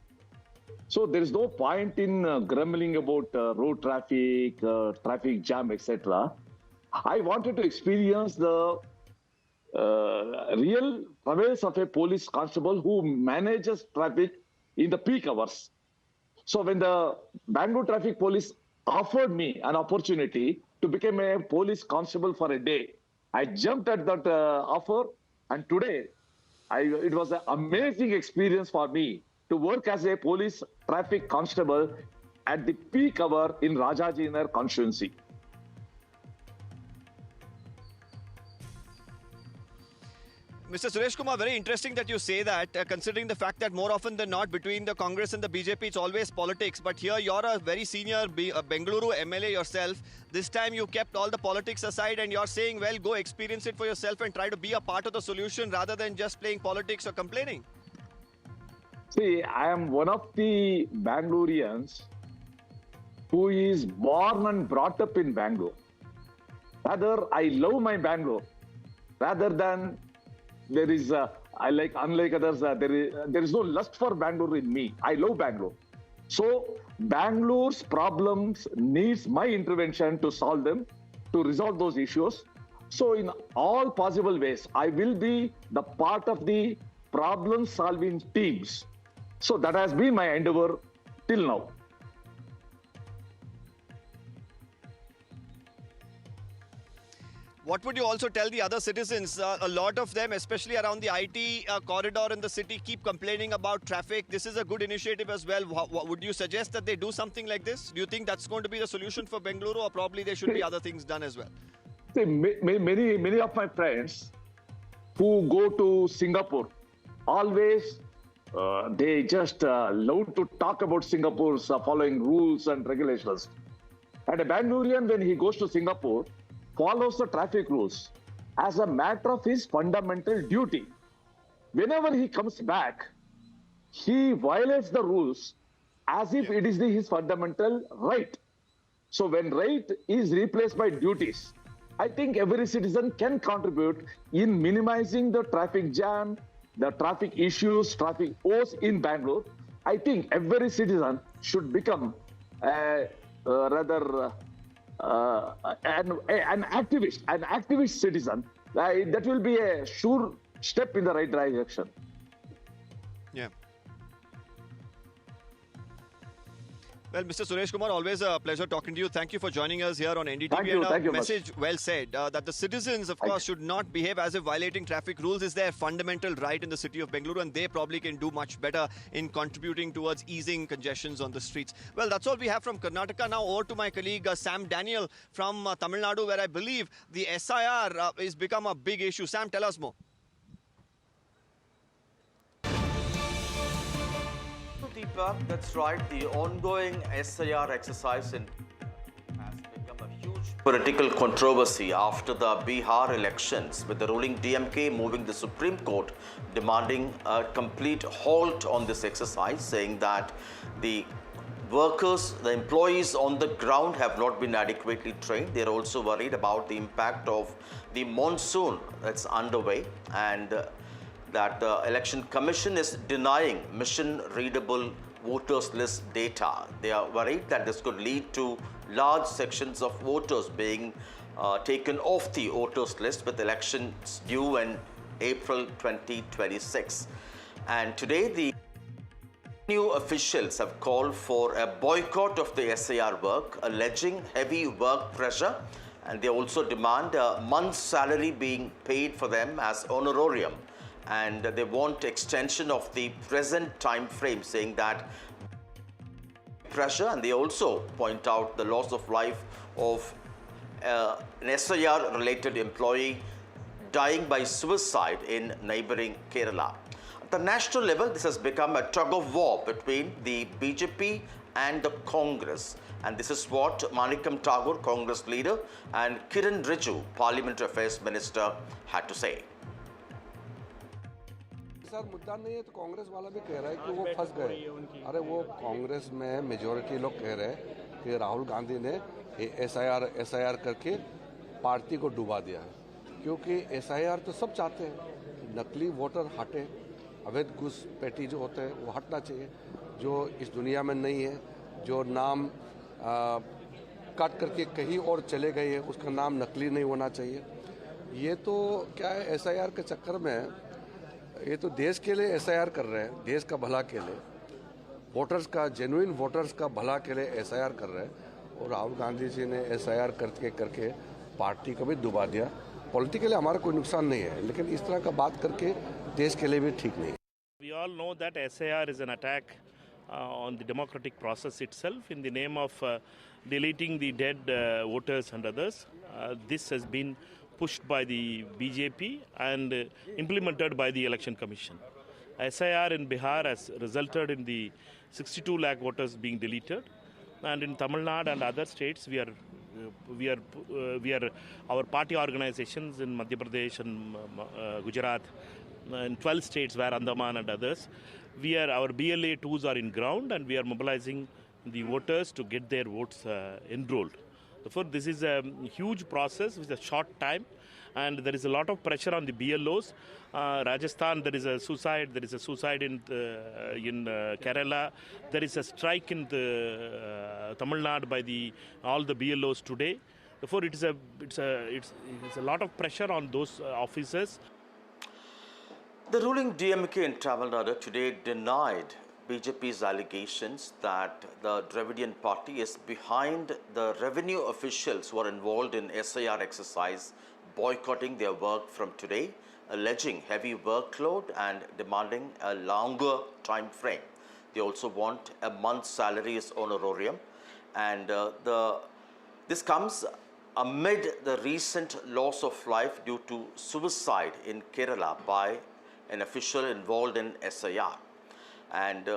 So there is no point in grumbling about road traffic, traffic jam, etc. I wanted to experience the real prowess of a police constable who manages traffic in the peak hours. So when the Bangalore Traffic Police offered me an opportunity to become a police constable for a day, I jumped at that offer, and today it was an amazing experience for me to work as a police traffic constable at the peak hour in Rajajinagar constituency. Mr. Suresh Kumar, very interesting that you say that, considering the fact that more often than not between the Congress and the BJP, it's always politics. But here you're a very senior Bengaluru MLA yourself. This time you kept all the politics aside and you're saying, well, go experience it for yourself and try to be a part of the solution rather than just playing politics or complaining. See, I am one of the Bangaloreans who is born and brought up in Bangalore. Rather, I love my Bangalore rather than there is, unlike others, there is no lust for Bangalore in me. I love Bangalore. So Bangalore's problems needs my intervention to solve them, to resolve those issues. So in all possible ways, I will be the part of the problem-solving teams. So that has been my endeavor till now. What would you also tell the other citizens? A lot of them, especially around the IT corridor in the city, keep complaining about traffic. This is a good initiative as well. Would you suggest that they do something like this? Do you think that's going to be the solution for Bengaluru, or probably there should be other things done as well? See, many of my friends who go to Singapore, always they just love to talk about Singapore's following rules and regulations. And a Bangalorean, when he goes to Singapore, follows the traffic rules as a matter of his fundamental duty. Whenever he comes back, he violates the rules as if it is his fundamental right. So when right is replaced by duties, I think every citizen can contribute in minimizing the traffic jam, the traffic issues, traffic woes in Bangalore. I think every citizen should become an activist citizen. That will be a sure step in the right direction. Yeah. Well, Mr. Suresh Kumar, always a pleasure talking to you. Thank you for joining us here on NDTV. Thank you message well said, that the citizens, of course, should not behave as if violating traffic rules is their fundamental right in the city of Bengaluru, and they probably can do much better in contributing towards easing congestions on the streets. Well, that's all we have from Karnataka. Now over to my colleague Sam Daniel from Tamil Nadu, where I believe the SIR is become a big issue. Sam, tell us more. Deepak, that's right. The ongoing SIR exercise has become a huge political controversy after the Bihar elections, with the ruling DMK moving the Supreme Court demanding a complete halt on this exercise, saying that the workers, the employees on the ground have not been adequately trained. They're also worried about the impact of the monsoon that's underway, and that the Election Commission is denying mission-readable voters list data. They are worried that this could lead to large sections of voters being taken off the voters list, with elections due in April 2026. And today, the new officials have called for a boycott of the SIR work, alleging heavy work pressure, and they also demand a month's salary being paid for them as honorarium, and they want extension of the present time frame, saying that pressure, and they also point out the loss of life of an SIR related employee dying by suicide in neighboring Kerala. At the national level, this has become a tug of war between the BJP and the Congress. And this is what Manikam Tagore, Congress leader, and Kiran Rijiju, Parliamentary Affairs Minister, had to say. Sir मुद्दा नहीं है तो कांग्रेस वाला भी कह रहा है कि वो फंस गए। अरे वो कांग्रेस में मेजॉरिटी लोग कह रहे हैं कि राहुल गांधी ने एसआईआर करके पार्टी को डुबा दिया है, क्योंकि एसआईआर तो सब चाहते हैं, नकली वोटर हटे, अवैध घुसपैठी जो होते हैं वो हटना चाहिए, जो इस दुनिया में नहीं है, जो नाम काट करके कहीं और चले गए हैं उसका नाम नकली नहीं होना चाहिए। ये तो क्या है, एसआईआर के चक्कर में ये तो देश के लिए एसआईआर कर रहे हैं, देश का भला के लिए, वोटर्स का, जेन्युइन वोटर्स का भला के लिए एसआईआर कर रहे हैं, और राहुल गांधी जी ने एसआईआर करके पार्टी को भी डुबा दिया। पॉलिटिकली हमारा कोई नुकसान नहीं है, लेकिन इस तरह का बात करके देश के लिए भी ठीक नहीं। We all know that SIR is an attack on the democratic process itself in the name of deleting the dead voters and others. This has been pushed by the BJP and implemented by the Election Commission. SIR in Bihar has resulted in the 62 lakh voters being deleted, and in Tamil Nadu and other states we are our party organizations in Madhya Pradesh and Gujarat, in 12 states where Andaman and others, our BLA 2s are in ground, and we are mobilizing the voters to get their votes enrolled. Therefore, this is a huge process with a short time, and there is a lot of pressure on the BLOs. Rajasthan, there is a suicide. There is a suicide in Kerala. There is a strike in Tamil Nadu by all the BLOs today. Therefore, it's a lot of pressure on those officers. The ruling DMK in Tamil Nadu today denied BJP's allegations that the Dravidian party is behind the revenue officials who are involved in SIR exercise boycotting their work from today, alleging heavy workload and demanding a longer time frame. They also want a month's salary as honorarium, and this comes amid the recent loss of life due to suicide in Kerala by an official involved in SIR. And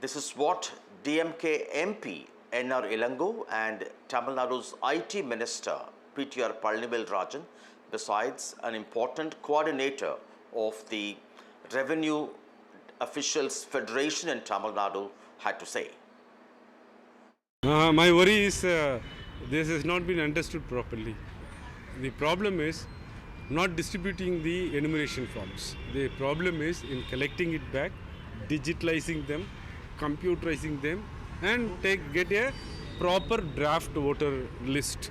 this is what DMK MP NR Ilango and Tamil Nadu's IT Minister PTR Palnivel Rajan, besides an important coordinator of the Revenue Officials Federation in Tamil Nadu, had to say. My worry is this has not been understood properly. The problem is not distributing the enumeration forms. The problem is in collecting it back, digitalizing them, computerizing them, and get a proper draft voter list.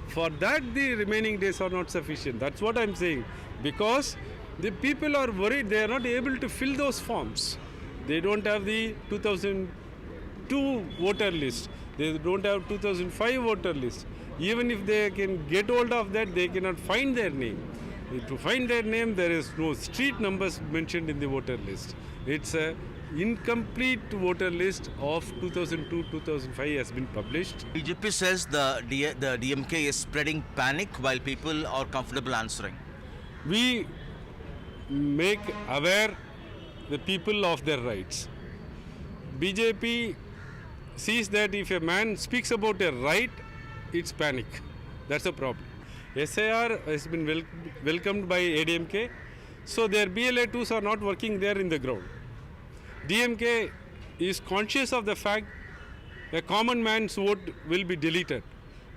For that, the remaining days are not sufficient. That's what I'm saying. Because the people are worried they are not able to fill those forms. They don't have the 2002 voter list. They don't have 2005 voter list. Even if they can get hold of that, they cannot find their name. To find their name, there is no street numbers mentioned in the voter list. It's a incomplete voter list of 2002-2005 has been published. BJP says the DMK is spreading panic while people are comfortable answering. We make aware the people of their rights. BJP sees that if a man speaks about a right, it's panic. That's a problem. SIR has been welcomed by ADMK, so their BLA2s are not working there in the ground. DMK is conscious of the fact a common man's vote will be deleted.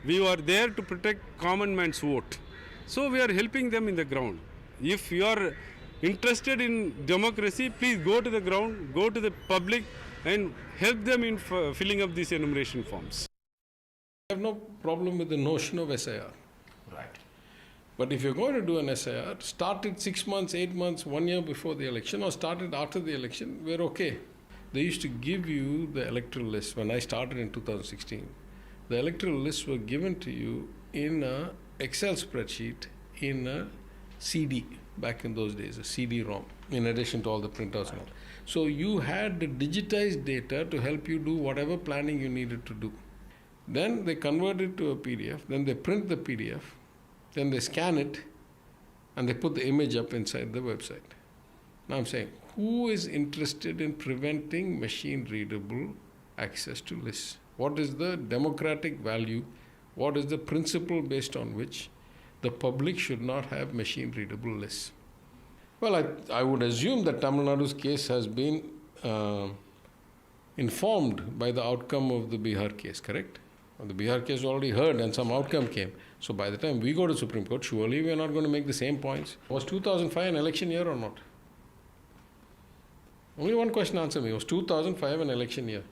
We are there to protect common man's vote. So we are helping them in the ground. If you are interested in democracy, please go to the ground, go to the public and help them in filling up these enumeration forms. I have no problem with the notion of SIR. Right. But if you're going to do an SIR, start it 6 months, 8 months, 1 year before the election, or start it after the election, we're okay. They used to give you the electoral list when I started in 2016. The electoral lists were given to you in an Excel spreadsheet in a CD back in those days, a CD-ROM, in addition to all the printouts and all. So you had the digitized data to help you do whatever planning you needed to do. Then they convert it to a PDF, then they print the PDF, then they scan it, and they put the image up inside the website. Now I'm saying, who is interested in preventing machine-readable access to lists? What is the democratic value? What is the principle based on which the public should not have machine-readable lists? Well, I would assume that Tamil Nadu's case has been informed by the outcome of the Bihar case, correct? The Bihar case already heard and some outcome came. So by the time we go to Supreme Court, surely we are not going to make the same points. Was 2005 an election year or not? Only one question answer me. Was 2005 an election year?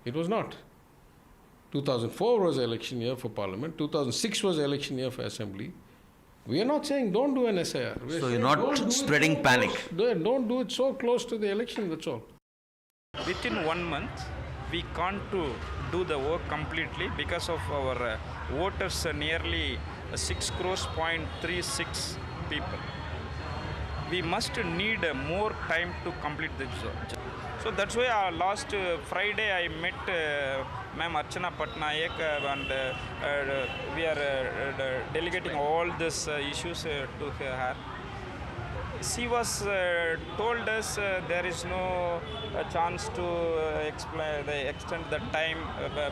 It was not. 2004 was an election year for Parliament. 2006 was an election year for Assembly. We are not saying don't do an SIR. So you're not spreading panic. Don't do it so close to the election, that's all. Within 1 month, we can't do the work completely because of our voters nearly 6 crores, 0.36 people. We must need more time to complete the job. So that's why last Friday I met Ma'am Archana Patnaik and we are delegating all these issues to her. She was told us there is no chance to extend the time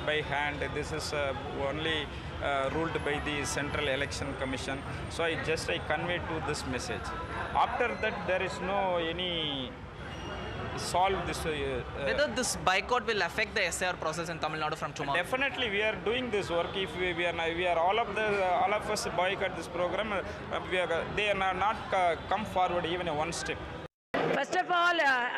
by hand. This is only ruled by the Central Election Commission. So I conveyed to this message. After that, there is no any solve this. Whether this boycott will affect the SIR process in Tamil Nadu from tomorrow? Definitely, we are doing this work. If we are all of us boycott this program, they are not come forward even one step. First of all,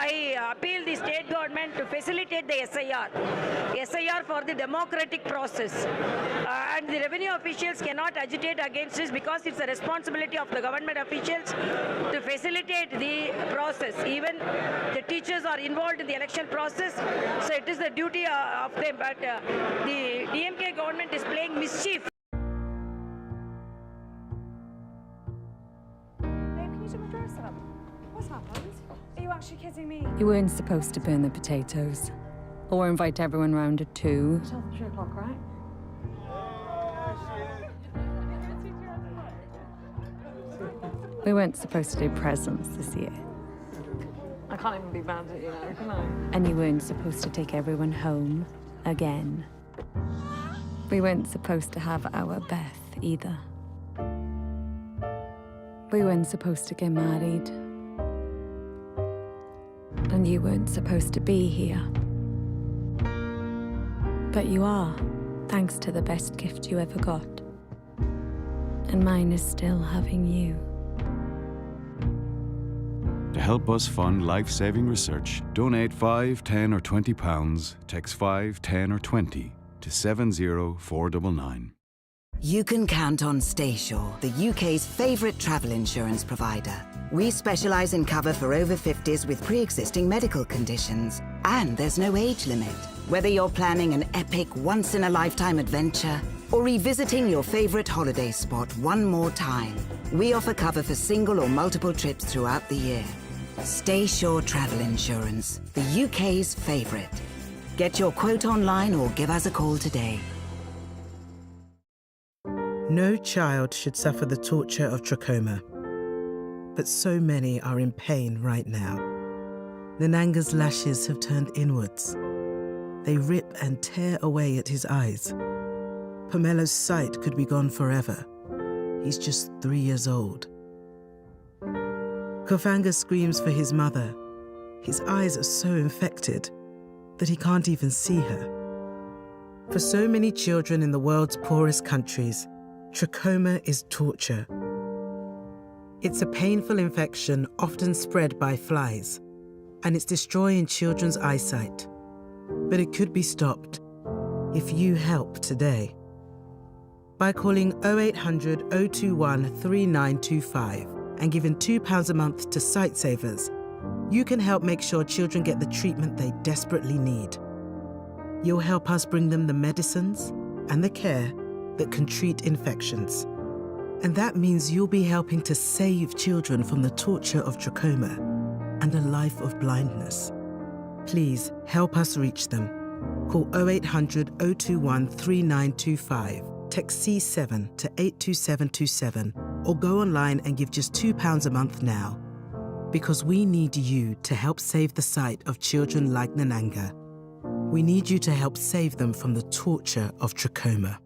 I appeal the state government to facilitate the SIR for the democratic process. And the revenue officials cannot agitate against this because it's a responsibility of the government officials to facilitate the process. Even the teachers are involved in the election process, so it is the duty of them. But the DMK government is playing mischief. What's happened? Are you actually kidding me? You weren't supposed to burn the potatoes. Or invite everyone round at 2. Till 3 o'clock, right? We weren't supposed to do presents this year. I can't even be mad at you now, can I? And you weren't supposed to take everyone home again. We weren't supposed to have our Beth either. We weren't supposed to get married. And you weren't supposed to be here. But you are, thanks to the best gift you ever got. And mine is still having you. To help us fund life-saving research, donate 5, 10 or 20 pounds, text 5, 10 or 20 to 70499. You can count on Staysure, the UK's favourite travel insurance provider. We specialise in cover for over 50s with pre-existing medical conditions. And there's no age limit. Whether you're planning an epic, once-in-a-lifetime adventure or revisiting your favourite holiday spot one more time, we offer cover for single or multiple trips throughout the year. Staysure Travel Insurance, the UK's favourite. Get your quote online or give us a call today. No child should suffer the torture of trachoma, but so many are in pain right now. Nananga's lashes have turned inwards. They rip and tear away at his eyes. Pamelo's sight could be gone forever. He's just 3 years old. Kofanga screams for his mother. His eyes are so infected that he can't even see her. For so many children in the world's poorest countries, trachoma is torture. It's a painful infection often spread by flies, and it's destroying children's eyesight. But it could be stopped if you help today. By calling 0800 021 3925 and giving £2 a month to Sightsavers, you can help make sure children get the treatment they desperately need. You'll help us bring them the medicines and the care that can treat infections. And that means you'll be helping to save children from the torture of trachoma and a life of blindness. Please help us reach them. Call 0800 021 3925, text C7 to 82727, or go online and give just £2 a month now. Because we need you to help save the sight of children like Nananga. We need you to help save them from the torture of trachoma.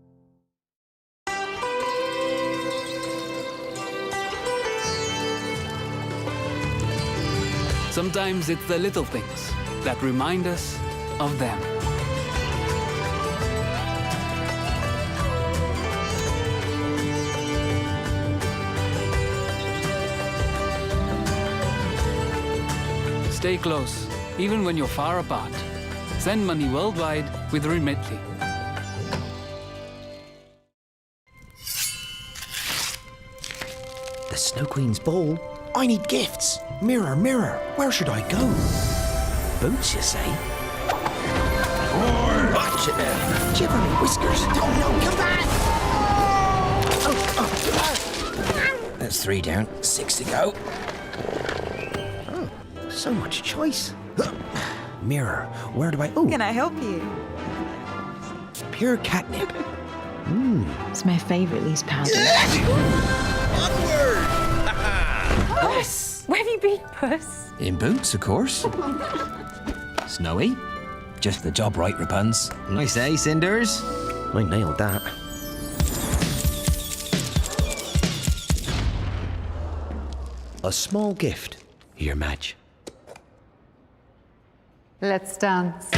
Sometimes it's the little things that remind us of them. Stay close, even when you're far apart. Send money worldwide with Remitly. The Snow Queen's ball? I need gifts. Mirror, mirror, where should I go? Boots, you say? Watch it now. Jibberly whiskers. Oh no, come back! That's 3 down, 6 to go. Oh, so much choice. Mirror, where do I... Oh. Can I help you? Pure catnip. It's my favorite loose powder. Onward! Puss! Where have you been, Puss? In boots, of course. Snowy? Just the job right, Rapunzel. Nice, eh, Cinders? I nailed that. A small gift. Here, Madge. Let's dance.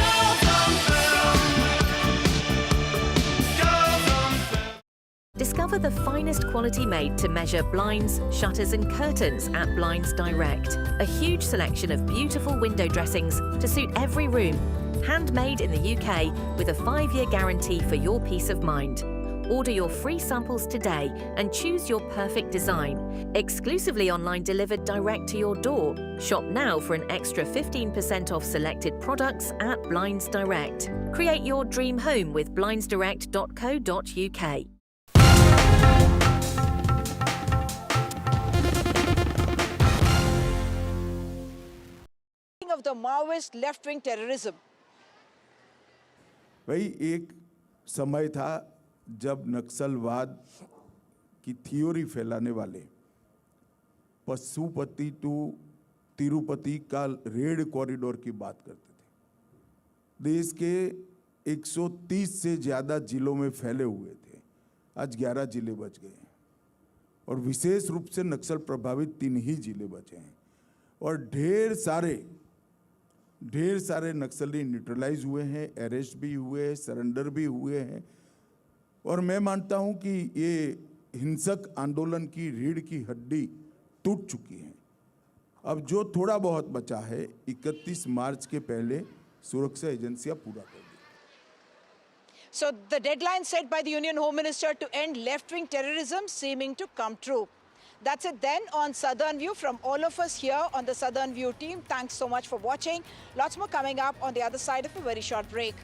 Discover the finest quality made to measure blinds, shutters and curtains at Blinds Direct. A huge selection of beautiful window dressings to suit every room. Handmade in the UK with a 5-year guarantee for your peace of mind. Order your free samples today and choose your perfect design. Exclusively online delivered direct to your door. Shop now for an extra 15% off selected products at Blinds Direct. Create your dream home with blindsdirect.co.uk. Of the Maoist left-wing terrorism. भाई एक समय था जब नक्सलवाद की theory फैलाने वाले Pashupati to Tirupati का रेड कॉरिडोर की बात करते थे। देश के 130 से ज़्यादा जिलों में फैले हुए थे। आज 11 जिले बच गए हैं और विशेष रूप से नक्सल प्रभावित 3 ही जिले बचे हैं और ढेर सारे नक्सली न्यूट्रलाइज हुए हैं, अरेस्ट भी हुए हैं, सरेंडर भी हुए हैं और मैं मानता हूं कि ये हिंसक आंदोलन की रीढ़ की हड्डी टूट चुकी है। अब जो थोड़ा बहुत बचा है 31 मार्च के पहले सुरक्षा एजेंसियां पूरा कर दें। So the deadline set by the Union Home Minister to end left-wing terrorism seeming to come true. That's it then on Southern View from all of us here on the Southern View team. Thanks so much for watching. Lots more coming up on the other side of a very short break.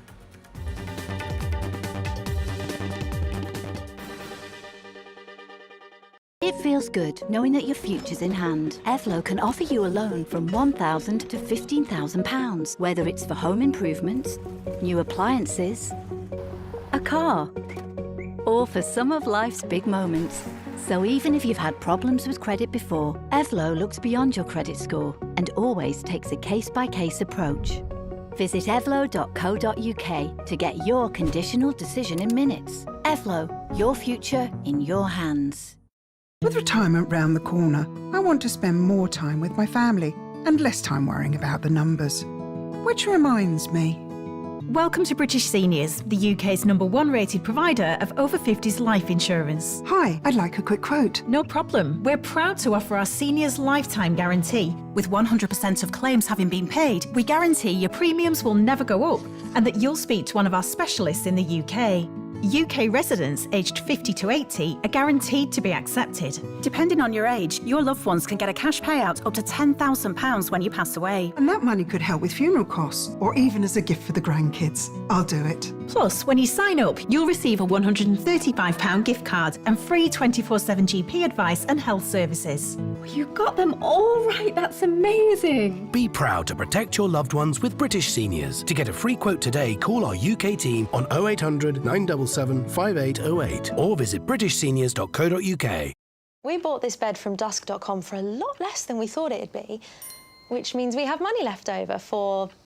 It feels good knowing that your future's in hand. Evlo can offer you a loan from £1,000 to £15,000, whether it's for home improvements, new appliances, a car, or for some of life's big moments. So even if you've had problems with credit before, Evlo looks beyond your credit score and always takes a case-by-case approach. Visit evlo.co.uk to get your conditional decision in minutes. Evlo, your future in your hands. With retirement round the corner, I want to spend more time with my family and less time worrying about the numbers. Which reminds me. Welcome to British Seniors, the UK's #1 rated provider of over 50s life insurance. Hi, I'd like a quick quote. No problem. We're proud to offer our seniors lifetime guarantee. With 100% of claims having been paid, we guarantee your premiums will never go up and that you'll speak to one of our specialists in the UK. UK residents aged 50 to 80 are guaranteed to be accepted. Depending on your age, your loved ones can get a cash payout up to £10,000 when you pass away. And that money could help with funeral costs or even as a gift for the grandkids. I'll do it. Plus, when you sign up, you'll receive a £135 gift card and free 24/7 GP advice and health services. You got them all right. That's amazing. Be proud to protect your loved ones with British Seniors. To get a free quote today, call our UK team on 0800 977 5808 or visit britishseniors.co.uk. We bought this bed from dusk.com for a lot less than we thought it'd be, which means we have money left over for